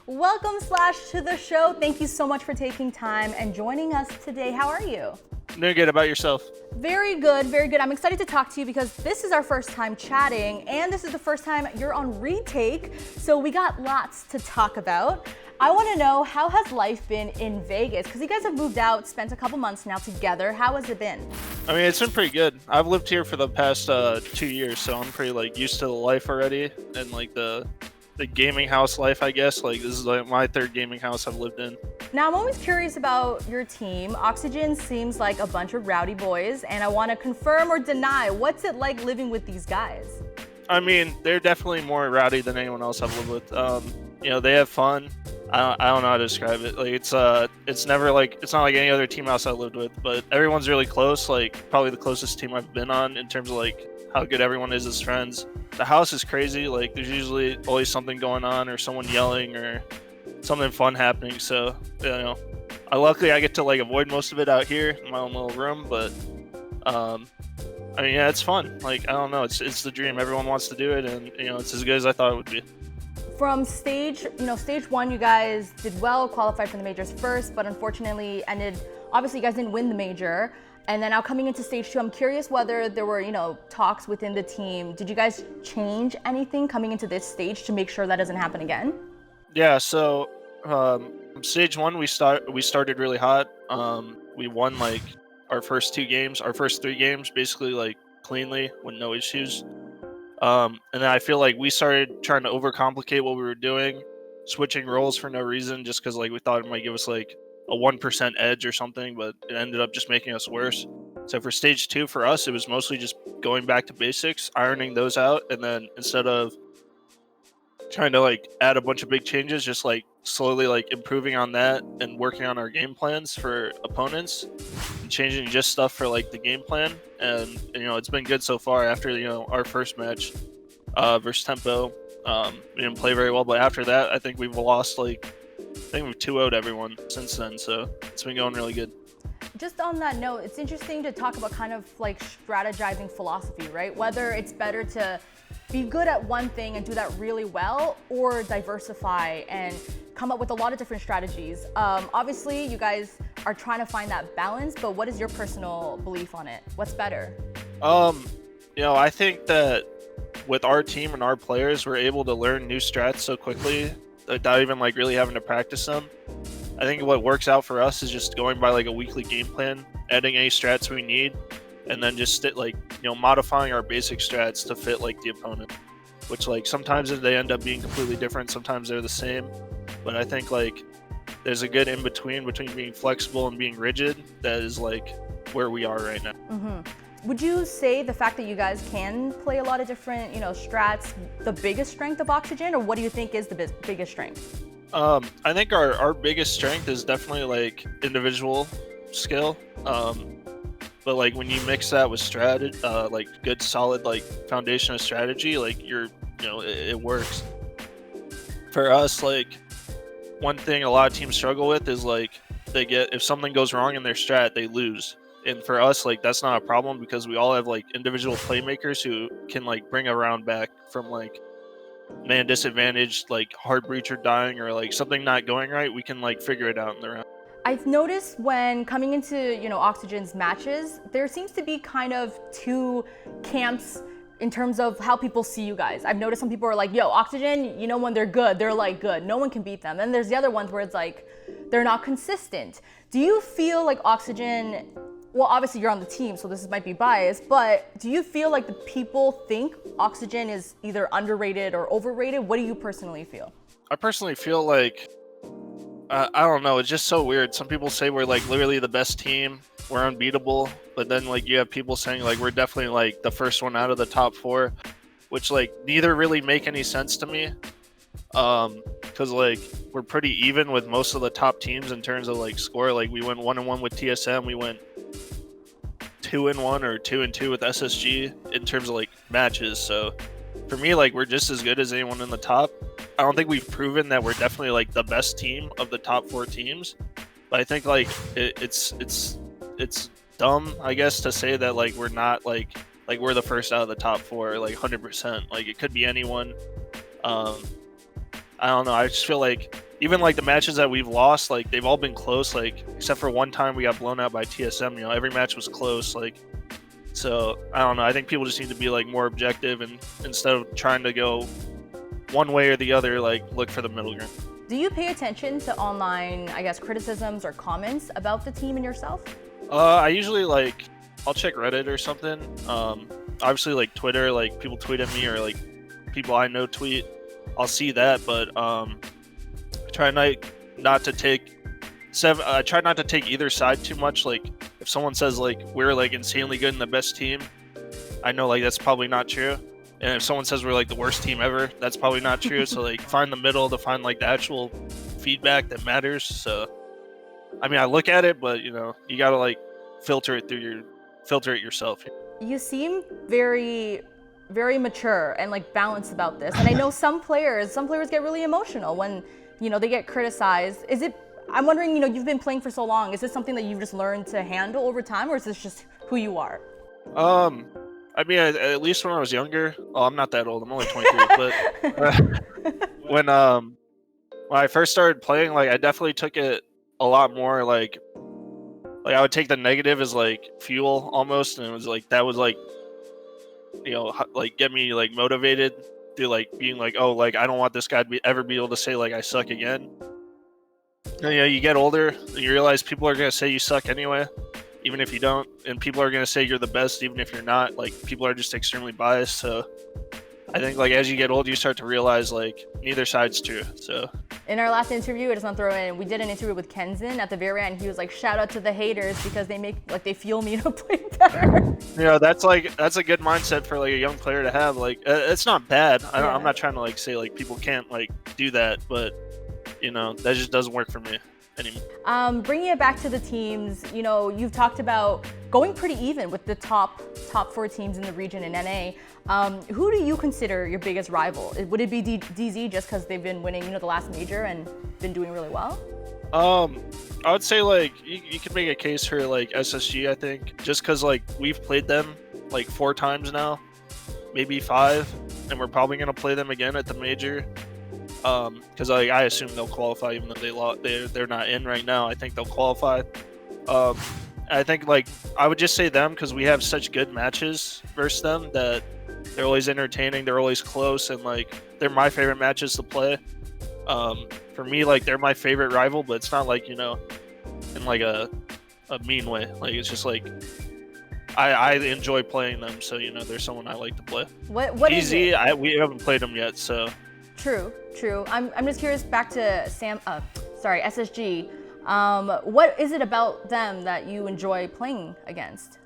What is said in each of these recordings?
Welcome, Slash, to the show. Thank you so much for taking time and joining us today. How are you? Doing good. About yourself? Very good, very good. I'm excited to talk to you because this is our first time chatting and this is the first time you're on Retake, so we got lots to talk about. I want to know, how has life been in Vegas? Because you guys have moved out, spent a couple months now together. How has it been? I mean, it's been pretty good. I've lived here for the past 2 years, so I'm pretty used to the life already, and the gaming house life, I guess. This is my third gaming house I've lived in. Now, I'm always curious about your team. Oxygen seems like a bunch of rowdy boys, and I want to confirm or deny, what's it like living with these guys? I mean, they're definitely more rowdy than anyone else I've lived with. They have fun. I don't know how to describe it. It's never it's not like any other team house I lived with, but everyone's really close. Probably the closest team I've been on in terms of how good everyone is as friends. The house is crazy. There's usually always something going on, or someone yelling, or something fun happening. So, luckily I get to avoid most of it out here in my own little room. But I mean, yeah, it's fun. I don't know. It's the dream. Everyone wants to do it, and it's as good as I thought it would be. From stage one, you guys did well, qualified for the majors first, but unfortunately obviously you guys didn't win the major. And then now coming into stage two, I'm curious whether there were, talks within the team. Did you guys change anything coming into this stage to make sure that doesn't happen again? Yeah, so stage one, we started really hot. We won our first three games, basically cleanly with no issues. And then I feel we started trying to overcomplicate what we were doing, switching roles for no reason, just because we thought it might give us a 1% edge or something, but it ended up just making us worse. So for stage two, for us, it was mostly just going back to basics, ironing those out, and then instead of trying to add a bunch of big changes, just slowly improving on that and working on our game plans for opponents and changing just stuff for the game plan. And it's been good so far. After our first match versus Tempo, we didn't play very well, but after that I think we've lost I think we've 2-0'd everyone since then, so it's been going really good. Just on that note, it's interesting to talk about kind of strategizing philosophy, right? Whether it's better to be good at one thing and do that really well, or diversify and come up with a lot of different strategies. Obviously, you guys are trying to find that balance, but what is your personal belief on it? What's better? I think that with our team and our players, we're able to learn new strats so quickly without even really having to practice them. I think what works out for us is just going by a weekly game plan, adding any strats we need, and then just modifying our basic strats to fit the opponent, which sometimes they end up being completely different, sometimes they're the same. But I think there's a good in between being flexible and being rigid that is where we are right now. Mm-hmm. Would you say the fact that you guys can play a lot of different strats the biggest strength of Oxygen, or what do you think is the biggest strength? I think our biggest strength is definitely individual skill. But when you mix that with good solid foundation of strategy, it works. For us, one thing a lot of teams struggle with is if something goes wrong in their strat, they lose. And for us, that's not a problem because we all have individual playmakers who can bring a round back from man disadvantaged, hard breacher dying, or something not going right. We can figure it out in the round. I've noticed when coming into Oxygen's matches, there seems to be kind of two camps in terms of how people see you guys. I've noticed some people are yo, Oxygen, when they're good, they're good. No one can beat them. Then there's the other ones where it's they're not consistent. Do you feel Oxygen, well, obviously you're on the team, so this might be biased, but do you feel the people think Oxygen is either underrated or overrated? What do you personally feel? I personally feel I don't know. It's just so weird. Some people say we're literally the best team. We're unbeatable. But then you have people saying we're definitely the first one out of the top four, which neither really make any sense to me. Because we're pretty even with most of the top teams in terms of score. We went 1-1 with TSM. We went 2-1 or 2-2 with SSG in terms of matches. So for me, we're just as good as anyone in the top. I don't think we've proven that we're definitely the best team of the top four teams, but I think it's dumb, I guess, to say that we're not we're the first out of the top four 100%. It could be anyone. I don't know. I just feel even like the matches that we've lost, like they've all been close, like except for one time we got blown out by TSM. You know, every match was close. Like, so I don't know. I think people just need to be like more objective, and instead of trying to go one way or the other, like look for the middle ground. Do you pay attention to online, I guess, criticisms or comments about the team and yourself? I usually like I'll check Reddit or something. Obviously like Twitter, like people tweet at me or like people I know tweet. I'll see that, but I try not to take either side too much. Like if someone says like we're like insanely good and the best team, I know like that's probably not true. And if someone says we're like the worst team ever, that's probably not true. So like find the middle to find like the actual feedback that matters. So I mean I look at it, but you know, you gotta like filter it yourself. You seem very, very mature and like balanced about this. And I know some players get really emotional when, you know, they get criticized. I'm wondering, you know, you've been playing for so long. Is this something that you've just learned to handle over time, or is this just who you are? I mean, at least when I was younger. Oh, I'm not that old. I'm only 23. But when I first started playing, like I definitely took it a lot more like I would take the negative as like fuel almost, and it was like that was like, you know, like get me like motivated through like being like, oh, like I don't want this guy to ever be able to say like I suck again. And, you know, you get older and you realize people are gonna say you suck anyway, even if you don't, and people are gonna say you're the best even if you're not. Like people are just extremely biased. So I think like as you get older, you start to realize like neither side's true. So in our last interview, I just want to throw in, we did an interview with Kenzen at the very end. He was like, shout out to the haters because they fuel me to play better. You know, that's a good mindset for like a young player to have. Like it's not bad. I'm not trying to like say like people can't like do that, but you know, that just doesn't work for me anymore. Bringing it back to the teams, you know, you've talked about going pretty even with the top 4 teams in the region in NA. Who do you consider your biggest rival? Would it be DZ just because they've been winning, you know, the last major and been doing really well? I would say like you could make a case for like SSG. I think just because like we've played them like 4 times now, maybe 5, and we're probably gonna play them again at the major. Because like I assume they'll qualify even though they're not in right now. I think they'll qualify. I think like I would just say them because we have such good matches versus them that they're always entertaining, they're always close, and like they're my favorite matches to play. For me, like they're my favorite rival, but it's not like, you know, in like a mean way. Like it's just like I enjoy playing them, so you know they're someone I like to play. What DZ, is it? we haven't played them yet, so. True. I'm just curious, back to SSG. What is it about them that you enjoy playing against?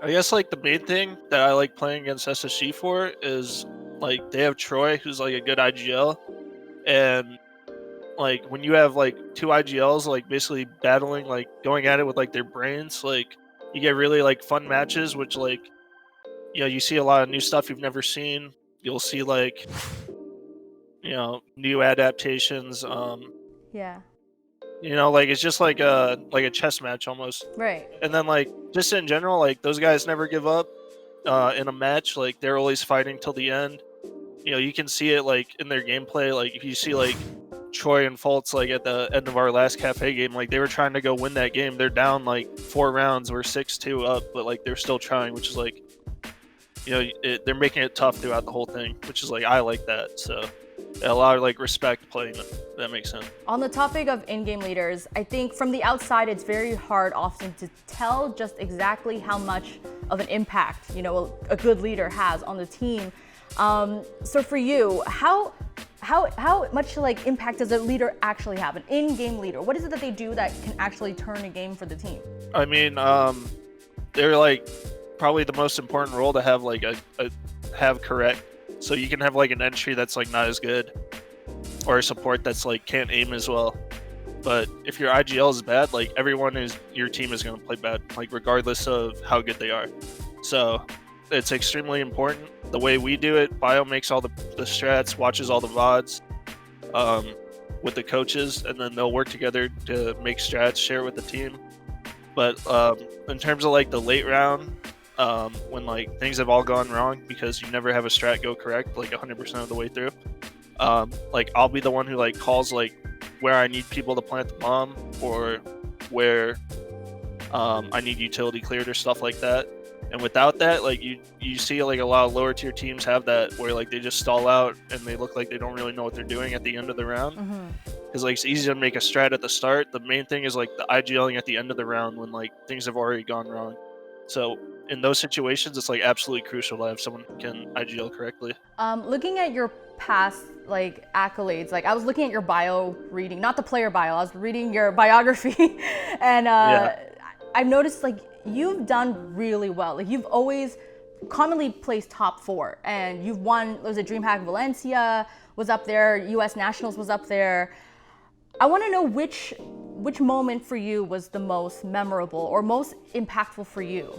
I guess like the main thing that I like playing against SSG for is like they have Troy, who's like a good IGL, and like when you have like 2 IGLs like basically battling, like going at it with like their brains, like you get really like fun matches, which like, you know, you see a lot of new stuff you've never seen. You'll see like, you know, new adaptations. Yeah. You know, like it's just like a chess match almost. Right. And then like just in general, like those guys never give up in a match. Like they're always fighting till the end. You know, you can see it like in their gameplay. Like if you see like Troy and Fultz like at the end of our last cafe game, like they were trying to go win that game. They're down like 4 rounds, we're 6-2 up, but like they're still trying, which is like, you know, they're making it tough throughout the whole thing, which is like I like that. So a lot of like respect playing them. That makes sense. On the topic of in-game leaders, I think from the outside it's very hard often to tell just exactly how much of an impact, you know, a good leader has on the team. So for you, how much like impact does a leader actually have? An in-game leader, what is it that they do that can actually turn a game for the team? I mean, they're like probably the most important role to have like have correct. So you can have like an entry that's like not as good, or a support that's like can't aim as well. But if your IGL is bad, like your team is going to play bad, like regardless of how good they are. So it's extremely important. The way we do it, Bio makes all the strats, watches all the VODs with the coaches, and then they'll work together to make strats, share it with the team. But in terms of like the late round, when like things have all gone wrong because you never have a strat go correct like 100% of the way through, like I'll be the one who like calls like where I need people to plant the bomb, or where I need utility cleared or stuff like that. And without that, like you see like a lot of lower tier teams have that, where like they just stall out and they look like they don't really know what they're doing at the end of the round. Because like it's easy to make a strat at the start. The main thing is like the IGLing at the end of the round when like things have already gone wrong. So in those situations, it's like absolutely crucial to have someone who can IGL correctly. Looking at your past like accolades, like I was looking at your bio reading, not the player bio, I was reading your biography, and I've noticed like you've done really well. Like you've always commonly placed top 4, and you've won. Was it DreamHack Valencia was up there, U.S. Nationals was up there. I want to know which moment for you was the most memorable or most impactful for you.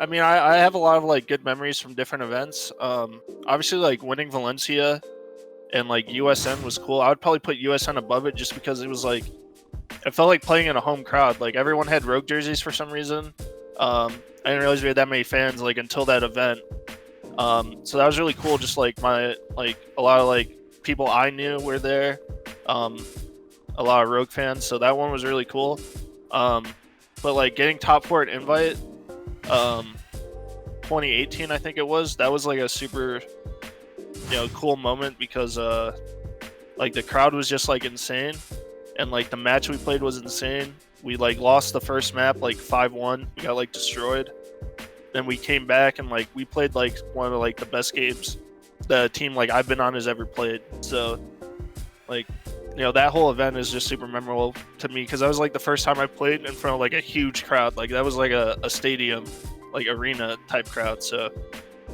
I mean, I have a lot of like good memories from different events. Obviously, like winning Valencia and like USN was cool. I would probably put USN above it just because it was like, it felt like playing in a home crowd. Like everyone had Rogue jerseys for some reason. I didn't realize we had that many fans like until that event. So that was really cool. Just like a lot of like people I knew were there. A lot of Rogue fans. So that one was really cool. But like getting top 4 at Invite, 2018 I think it was, that was like a super cool moment because like the crowd was just like insane, and like the match we played was insane. We like lost the first map like 5-1. We got like destroyed. Then we came back and like we played like one of like the best games the team like I've been on has ever played. So like that whole event is just super memorable to me because that was like the first time I played in front of like a huge crowd. Like that was like a stadium, like arena type crowd. So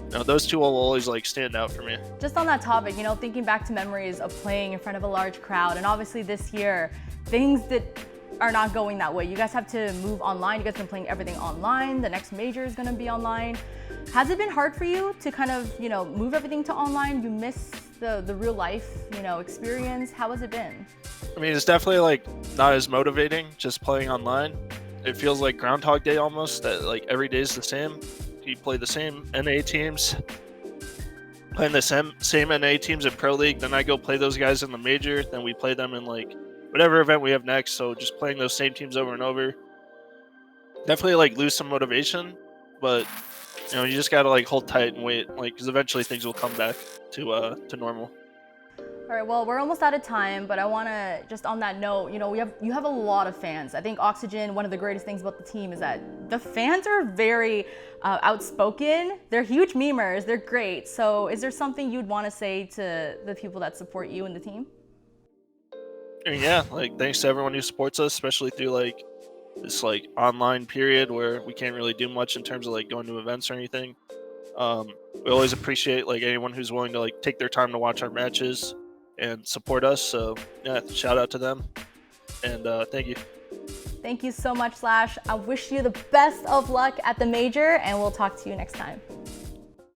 those two will always like stand out for me. Just on that topic, thinking back to memories of playing in front of a large crowd, and obviously this year, things that are not going that way. You guys have to move online. You guys have been playing everything online. The next major is going to be online. Has it been hard for you to kind of, move everything to online? You miss the real life, experience. How has it been? I mean, it's definitely like not as motivating just playing online. It feels like Groundhog Day almost, that like every day is the same. You play the same NA teams, playing the same NA teams in Pro League, then I go play those guys in the major, then we play them in like whatever event we have next. So just playing those same teams over and over, definitely like lose some motivation, but you just gotta like hold tight and wait, like because eventually things will come back to normal. All right, well, we're almost out of time, but I want to just on that note, you have a lot of fans. I think Oxygen, one of the greatest things about the team is that the fans are very outspoken. They're huge memers. They're great. So is there something you'd want to say to the people that support you and the team? I mean, yeah, like thanks to everyone who supports us, especially through like this like online period where we can't really do much in terms of like going to events or anything. We always appreciate like anyone who's willing to like take their time to watch our matches and support us. So yeah, shout out to them, and thank you. Thank you so much, Slash. I wish you the best of luck at the major, and we'll talk to you next time.